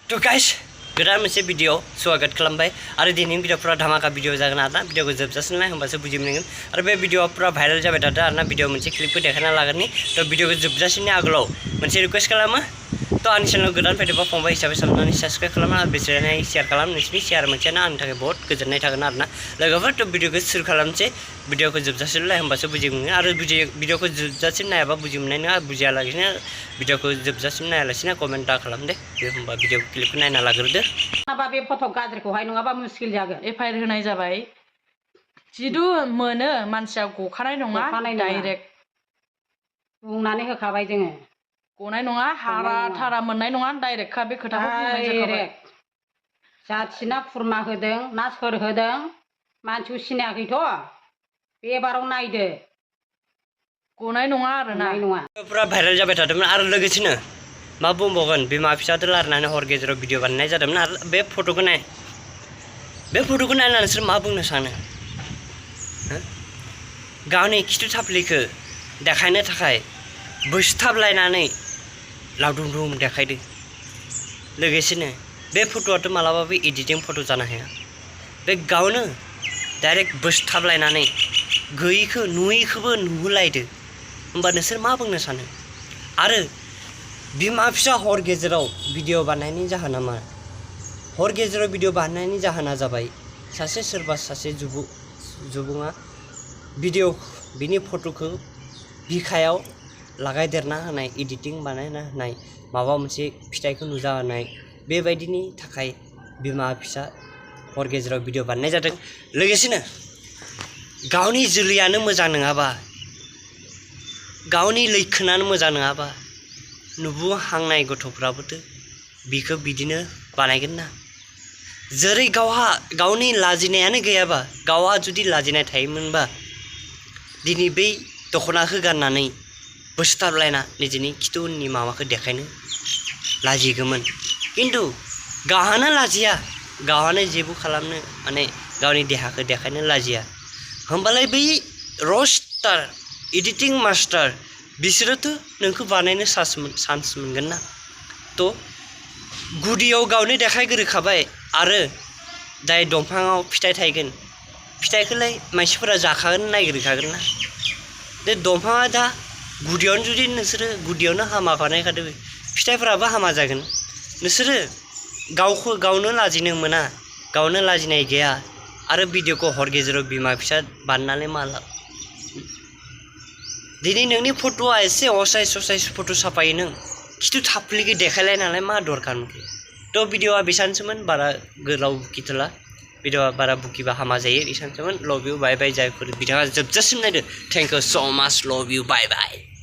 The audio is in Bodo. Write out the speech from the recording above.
तो गाइस गोदान मोनसे भिडिअ स्वागत खालामबाय आरो दिनैनि भिडिअफोरा धामाका भिडिअ जागोन आरोना भिडिअखौ जोबजासिम नाय होमबासो बुजि मोनगोन आरो बे भिडिअफोरा भाइरेल जाबाय थादों आरोना भिडिअ मोनसे क्लिपखौ देखायना लागोननि तो भिडिअखौ जोबजासिमनि आगोलाव मोनसे रिक्वेस्ट खालामो तो आंनि चेनेलाव गोदान फैदोंबा फंबाय हिसाबै साननानै साबस्क्राइब खालामना आरो बिसोरनाय शेयार खालाम नोंसिनि शेयार मोनसेयानो आंनि थाखाय बहुत गोजोननाय थागोन आरोना लोगोफोर तो भिडिअखौ सुरु खालामनोसै भिडिअखौ जोबजासिम नाय होमबासो बुजि मोनगोन आरो भिडिअखौ जोबजासिम नायाबा बुजि मोननाय नङा बुजियालासिनो भिडिअखौ जोबजासिम नायालासिनो कमेन्ट दा खालाम दे होमबा भिडिअ क्लिपखौ नायना लाग्रोदो नाबा बे फट' गाज्रिखौहाय नङाबा मुस्किल जागोन एफआइआर होनाय जाबाय जिदु मोनो मानसिया गखानाय नङा डाइरेक्ट बुंनानै होखाबाय जोङो गनाय नङा हारा थारा मोननाय नङा डाइरेक्टखा बे खोथाखौ बुंनाय जाखाबाय जाथिना खुरमा होदों ना सोर होदों मानसिखौ सिनायाखैथ' बे बाराव नायदो गनाय नङा आरोना पुरा भाइरेल जाबाय थादोंमोन आरो लोगोसेनो मा बुंबावगोन बिमा फिसाजों लारायनानै हर गेजेराव भिडिअ बानायनाय जादोंमोन आरो बे फट'खौ नायनानै नोंसोर मा बुंनो सानो गावनि खिथु थाफ्लिखौ देखायनो थाखाय बोसथाबलायनानै लावदुम देखायदों लोगोसेनो बे फट'आथ' मालाबाबो एडिटिं फट' जानो हाया बे गावनो डाइरेक्ट बोसथाबलायनानै गैयैखौ नुयैखौबो नुहोलायदो होमबा नोंसोर मा बुंनो सानो आरो बिमा फिसा हर गेजेराव भिडिअ बानायनायनि जाहोना मा हर गेजेराव भिडिअ बानायनायनि जाहोना जाबाय सोरबा सासे जुबुङा भिडिअ बिनि फट'खौ बिखायाव लागायदेरना होनाय एडिटिं बानायना होनाय माबा मोनसे फिथाइखौ नुजा होनाय बेबायदिनि थाखाय बिमा फिसा हर गेजेराव भिडिअ बानायनाय जादों लोगोसेनो गावनि जोलैयानो मोजां नङाबा गावनि लैखोनानो मोजां नङाबा नुबोहांनाय गथ'फ्राबोथ' बिखौ बिदिनो बानायगोन ना जेरै गावनि लाजिनायानो गैयाबा गावहा जुदि लाजिनाय थायोमोनबा दिनै बै दख'नाखौ गाननानै बोसथाबलायना निजेनि खिथु उननि माबाखौ देखायनो लाजिगौमोन खिन्थु गावहानो लाजिया गावहानो जेबो खालामनो माने गावनि देहाखौ देखायनो लाजिया होमबालाय बै रस्टार एडिटिं मास्टार बिसोरोथ' नोंखौ बानायनो चान्स मोनगोन ना थ' गुदियाव गावनो देखायग्रोखाबाय आरो जाय दंफाङाव फिथाइ थायगोन फिथाइखौलाय मानसिफोरा जाखागोन नायग्रोखागोन ना बे दंफाङा दा गुदियावनो जुदि नोंसोरो गुदियावनो हामा बानायखादो फिथाइफोराबो हामा जागोन नोंसोरो गावनो लाजिनो मोना गावनो लाजिनाय गैया आरो भिडिअखौ हर गेजेराव बिमा फिसा बानायनानै माला दिनै नोंनि फट'आ एसे असाइस फट' साफायो नों खिथु थाफ्लिखौ देखायलाय नालाय मा दरखार मोनखो थ' भिडिअआ बेसांसोमोन बारा गोलाव बुखिथला भिडिअआ बारा बुखिबा हामा जायो बेसांसोमोन लभ इउ बाय बाय जायफोर बिथाङा जोबजासिम नायदो थेंक इउ स' माच लभ इउ बाय बाय